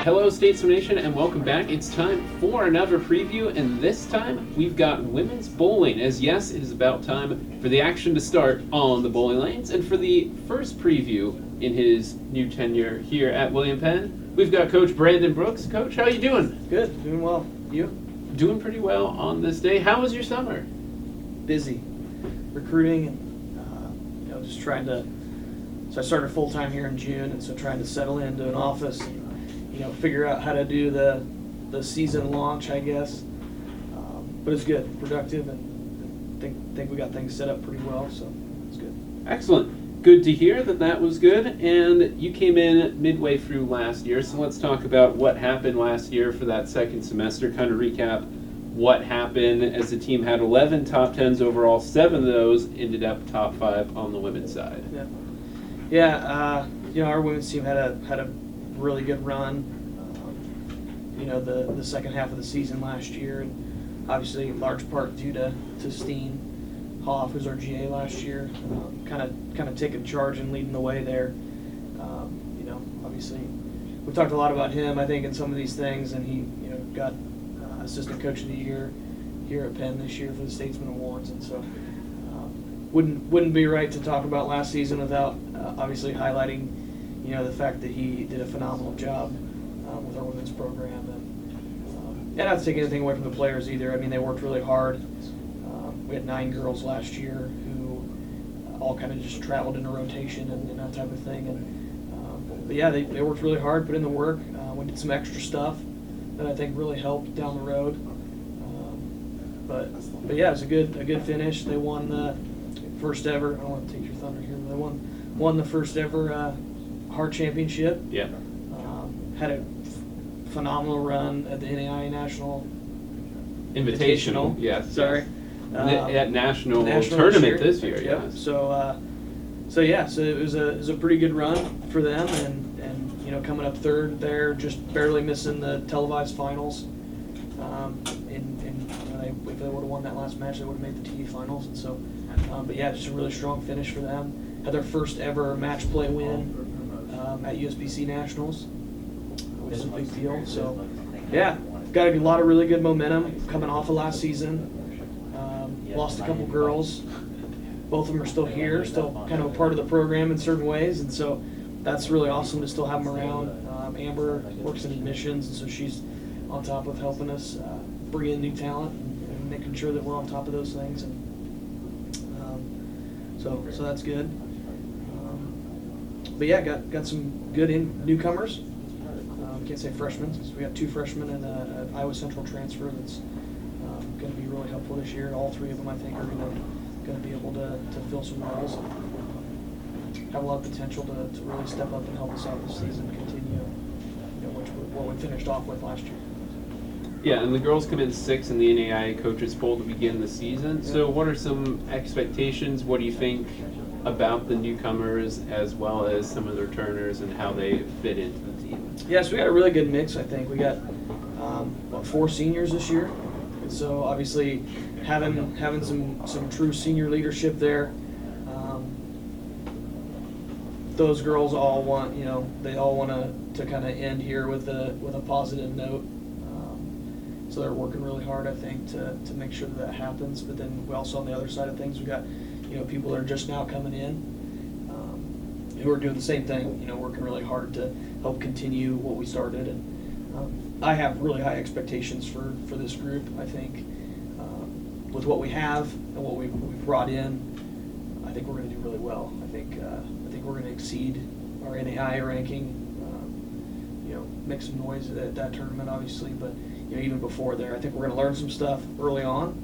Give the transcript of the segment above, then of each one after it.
Hello, Statesman Nation, and welcome back. It's time for another preview, and this time we've got women's bowling, as yes, it is about time for the action to start on the bowling lanes. And for the first preview in his new tenure here at William Penn, we've got Coach Brandon Brooks. Coach, how you doing? Good, doing well. You? Doing pretty well on this day. How was your summer? Busy, recruiting, and just trying to. So I started full time here in June, and so trying to settle into an office. Figure out how to do the season launch, I guess. But it's good, productive, and think we got things set up pretty well, so it's good. Excellent. Good to hear that was good. And you came in midway through last year, so let's talk about what happened last year for that second semester. Kind of recap what happened as the team had 11 top 10s overall. 7 of those ended up top 5 on the women's side. Yeah. Our women's team had a really good run. The second half of the season last year, and obviously in large part due to Steen Hoff, who's our GA last year, kind of taking charge and leading the way there. Obviously we've talked a lot about him, I think, in some of these things, and he got assistant coach of the year here at Penn this year for the Statesman Awards, and so wouldn't be right to talk about last season without obviously highlighting the fact that he did a phenomenal job with our women's program, and not to take anything away from the players either. I mean, they worked really hard. We had 9 girls last year who all kind of just traveled in a rotation and that type of thing. But yeah, they worked really hard, put in the work. We did some extra stuff that I think really helped down the road. But yeah, it was a good finish. They won the first ever. I don't want to take your thunder here, but they won the first ever Hart Championship. Yeah. Had a phenomenal run at the NAIA National Invitational. Yes. Sorry. At national tournament this year. Yep. Yes. So it was a pretty good run for them, and coming up third there, just barely missing the televised finals. If they would have won that last match, they would have made the TV finals, and so. But yeah, just a really strong finish for them. Had their first ever match play win at USBC Nationals, which is a big deal. So yeah, got a lot of really good momentum coming off of last season. Lost a couple girls. Both of them are still here, still kind of a part of the program in certain ways, and so that's really awesome to still have them around. Amber works in admissions, and so she's on top of helping us bring in new talent and making sure that we're on top of those things. And so that's good. But yeah, got some good newcomers. Can't say freshmen, because we got 2 freshmen and an Iowa Central transfer that's going to be really helpful this year. All 3 of them, I think, are going to be able to fill some roles and have a lot of potential to really step up and help us out this season and continue what we finished off with last year. Yeah, and the girls come in 6th in the NAIA Coaches Poll to begin the season. So what are some expectations? What do you think about the newcomers as well as some of the returners and how they fit into the team? Yeah, so we got a really good mix, I think. We got 4 seniors this year. And so obviously having some true senior leadership there. Those girls all want, they all want to kind of end here with a positive note. So they're working really hard, I think, to make sure that happens. But then we also, on the other side of things, we got people that are just now coming in who are doing the same thing, working really hard to help continue what we started. And I have really high expectations for this group. I think with what we have and what we've brought in, I think we're going to do really well. I think we're going to exceed our NAIA ranking. Make some noise at that tournament, obviously, but even before there, I think we're going to learn some stuff early on.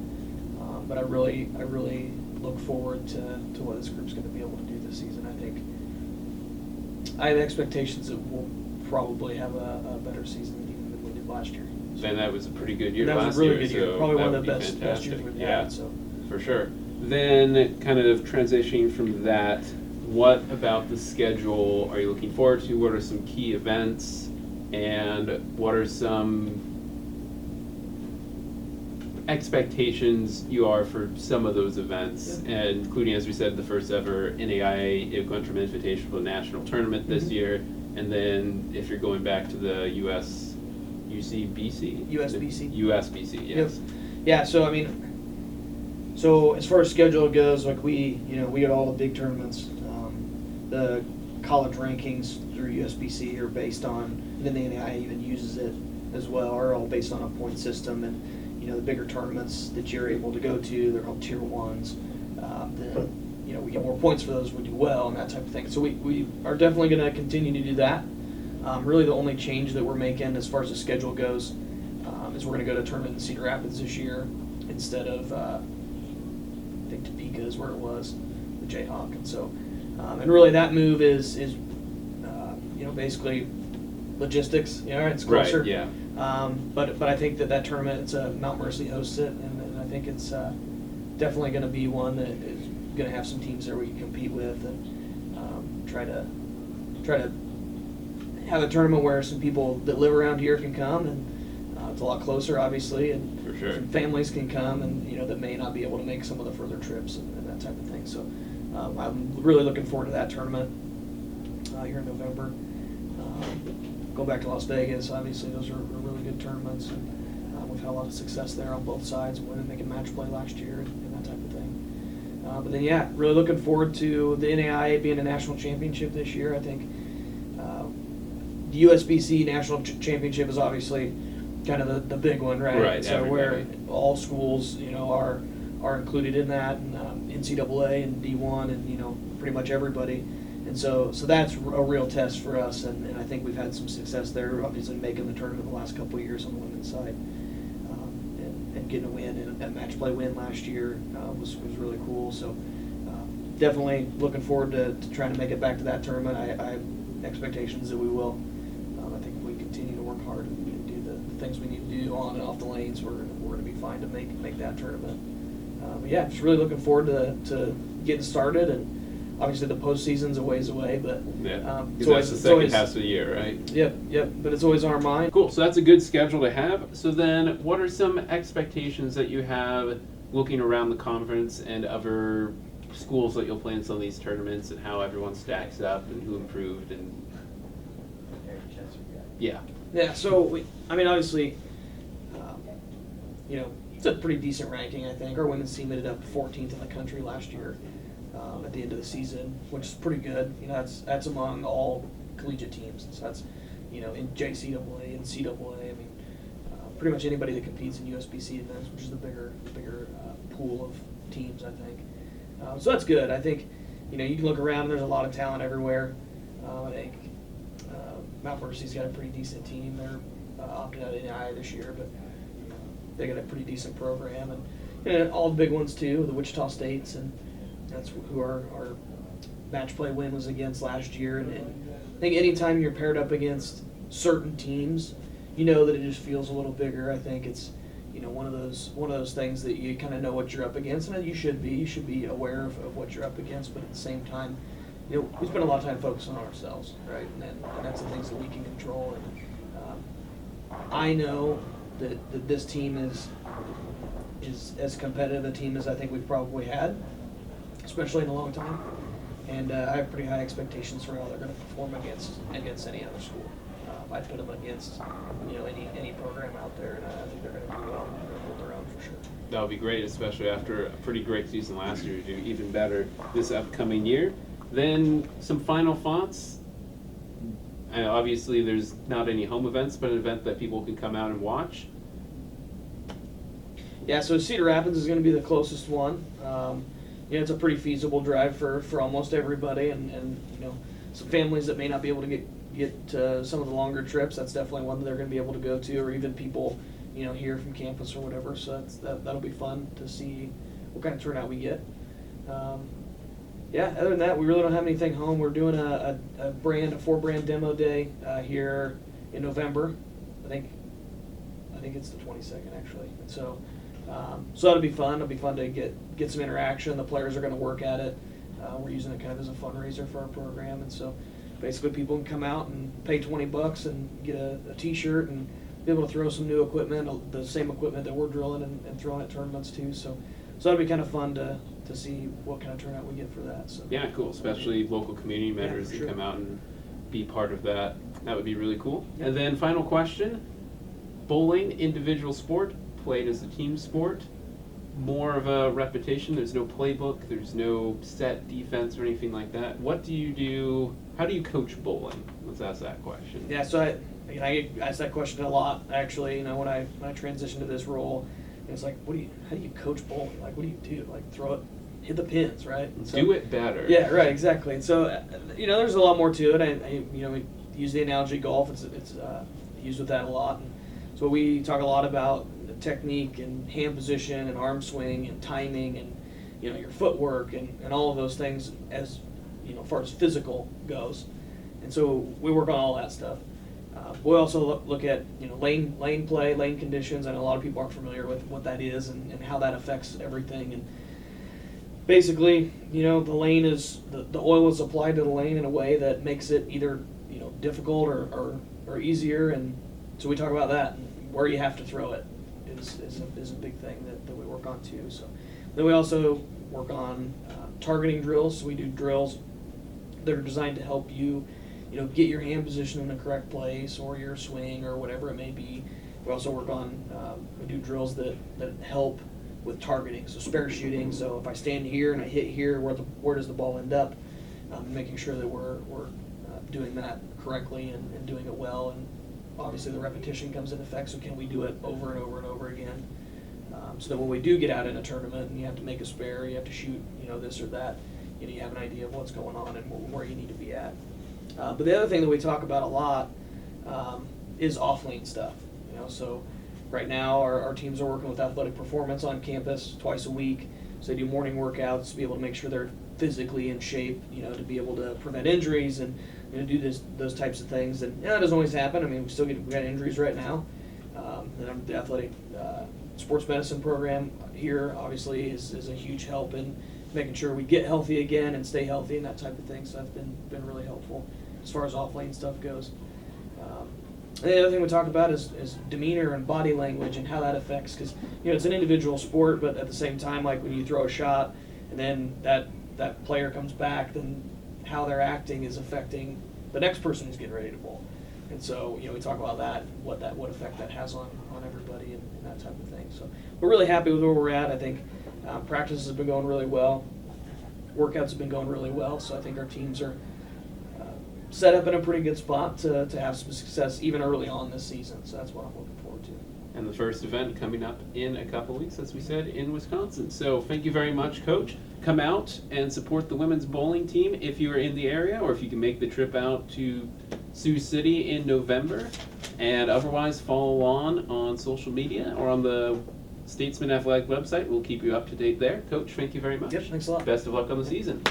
But I really look forward to what this group's going to be able to do this season. I have expectations that we'll probably have a better season than we did last year. And that was a pretty good year last year. That was a really good year. So probably one of the best years we've had. had. So. For sure. Then kind of transitioning from that, what about the schedule are you looking forward to? What are some key events? And what are some expectations you are for some of those events, and including, as we said, the first ever NAIA Guntram Invitational National Tournament this year, And then if you're going back to the USBC, USBC. yes. Yep. Yeah. So I mean, so as far as schedule goes, like we get all the big tournaments. The college rankings through USBC are based on, and then the NAIA even uses it as well, are all based on a point system. And the bigger tournaments that you're able to go to, they're called tier ones. Then we get more points for those when we do well and that type of thing. So we are definitely going to continue to do that. Really, the only change that we're making as far as the schedule goes is we're going to go to a tournament in Cedar Rapids this year instead of I think Topeka is where it was, the Jayhawk. And so, and really that move is basically logistics. It's closer. Right. Yeah. But I think that tournament, it's Mount Mercy hosts it, and I think it's definitely going to be one that is going to have some teams there we can compete with, and try to have a tournament where some people that live around here can come, and it's a lot closer, obviously, and For sure. some families can come, and that may not be able to make some of the further trips and that type of thing. So I'm really looking forward to that tournament here in November. Going back to Las Vegas, obviously those are really good tournaments, and we've had a lot of success there on both sides, winning, making match play last year and that type of thing. But then, really looking forward to the NAIA being a national championship this year. I think the USBC national championship is obviously kind of the big one, right? Right. So everybody. where all schools, are included in that, and NCAA and D1, and pretty much everybody. And so that's a real test for us, and I think we've had some success there, obviously making the tournament the last couple of years on the women's side, and getting a win, and a match play win last year was really cool. So definitely looking forward to trying to make it back to that tournament. I have expectations that we will. I think if we continue to work hard and do the things we need to do on and off the lanes, we're going to be fine to make that tournament. But just really looking forward to getting started, and obviously the postseason's a ways away, but because that's the second half of the year, right? Yep. But it's always on our mind. Cool. So that's a good schedule to have. So then, what are some expectations that you have looking around the conference and other schools that you'll play in some of these tournaments, and how everyone stacks up and who improved and yeah. So obviously, it's a pretty decent ranking. I think our women's team ended up 14th in the country last year. At the end of the season, which is pretty good. That's among all collegiate teams. So that's, in JCAA and CAA. Pretty much anybody that competes in USBC events, which is the bigger pool of teams, I think. So that's good. I think, you can look around and there's a lot of talent everywhere. I think Mount Mercy's got a pretty decent team. They're opting out of NAIA this year, but they got a pretty decent program, and all the big ones too, the Wichita States, and that's who our match play win was against last year. And I think anytime you're paired up against certain teams, that it just feels a little bigger. I think it's one of those things that you kind of know what you're up against, and you should be aware of what you're up against. But at the same time, we spend a lot of time focusing on ourselves, right? And that's the things that we can control. And I know that this team is as competitive a team as I think we've probably had, especially in a long time, and I have pretty high expectations for how they're going to perform against any other school. I'd put them against any program out there, and I think they're going to do well. They're going to hold their own for sure. That would be great, especially after a pretty great season last year, to do even better this upcoming year. Then some final thoughts. Obviously, there's not any home events, but an event that people can come out and watch. Yeah, so Cedar Rapids is going to be the closest one. It's a pretty feasible drive for almost everybody, and some families that may not be able to get some of the longer trips. That's definitely one that they're going to be able to go to, or even people here from campus or whatever. So that'll be fun to see what kind of turnout we get. Other than that, we really don't have anything home. We're doing a 4-brand demo day here in November. I think it's the 22nd actually. And so that'll be fun. It'll be fun to get some interaction. The players are going to work at it. We're using it kind of as a fundraiser for our program, and so basically people can come out and pay $20 and get a T-shirt and be able to throw some new equipment, the same equipment that we're drilling and throwing at tournaments too. So that'll be kind of fun to see what kind of turnout we get for that. So Yeah, cool. Especially local community members for that sure. come out and be part of that. That would be really cool. Yep. And then final question, bowling, individual sport, played as a team sport, more of a repetition, there's no playbook, there's no set defense or anything like that. What do you do, how do you coach bowling? Let's ask that question. Yeah, so I get asked that question a lot, actually, when I transitioned to this role. It's like, how do you coach bowling? Like, what do you do? Like, throw it, hit the pins, right? So, do it better. Yeah, right, exactly. And so, there's a lot more to it. We use the analogy golf. It's used with that a lot. And so we talk a lot about technique and hand position and arm swing and timing and, your footwork and all of those things as far as physical goes. And so we work on all that stuff. We also look at lane play, lane conditions. I know a lot of people aren't familiar with what that is and how that affects everything. And basically, the lane is the oil is applied to the lane in a way that makes it either difficult or easier. And so we talk about that and where you have to throw it is a big thing that we work on too. So then we also work on targeting drills. So we do drills that are designed to help you get your hand position in the correct place or your swing or whatever it may be. We also work on, we do drills that help with targeting, so spare shooting. So if I stand here and I hit here, where does the ball end up? Making sure that we're doing that correctly and doing it well. And obviously the repetition comes into effect, so can we do it over and over and over again? So that when we do get out in a tournament and you have to make a spare, you have to shoot this or that, you have an idea of what's going on and where you need to be at. But the other thing that we talk about a lot is off-lane stuff. So right now our teams are working with Athletic Performance on campus twice a week. So they do morning workouts to be able to make sure they're physically in shape, to be able to prevent injuries and do those types of things. And that doesn't always happen. I mean, we got injuries right now. And the athletic sports medicine program here obviously is a huge help in making sure we get healthy again and stay healthy and that type of thing. So that's been really helpful as far as off-lane stuff goes. And the other thing we talk about is demeanor and body language and how that affects, because it's an individual sport, but at the same time, like when you throw a shot and then that player comes back, then how they're acting is affecting the next person who's getting ready to bowl. And so we talk about that, what effect that has on everybody and that type of thing. So we're really happy with where we're at. I think practice has been going really well. Workouts have been going really well. So I think our teams are set up in a pretty good spot to have some success even early on this season. So that's what I'm looking forward to. And the first event coming up in a couple weeks, as we said, in Wisconsin. So thank you very much, Coach. Come out and support the women's bowling team if you are in the area, or if you can make the trip out to Sioux City in November. And otherwise, follow on social media or on the Statesman Athletic website. We'll keep you up to date there. Coach, thank you very much. Yep, thanks a lot. Best of luck on the season.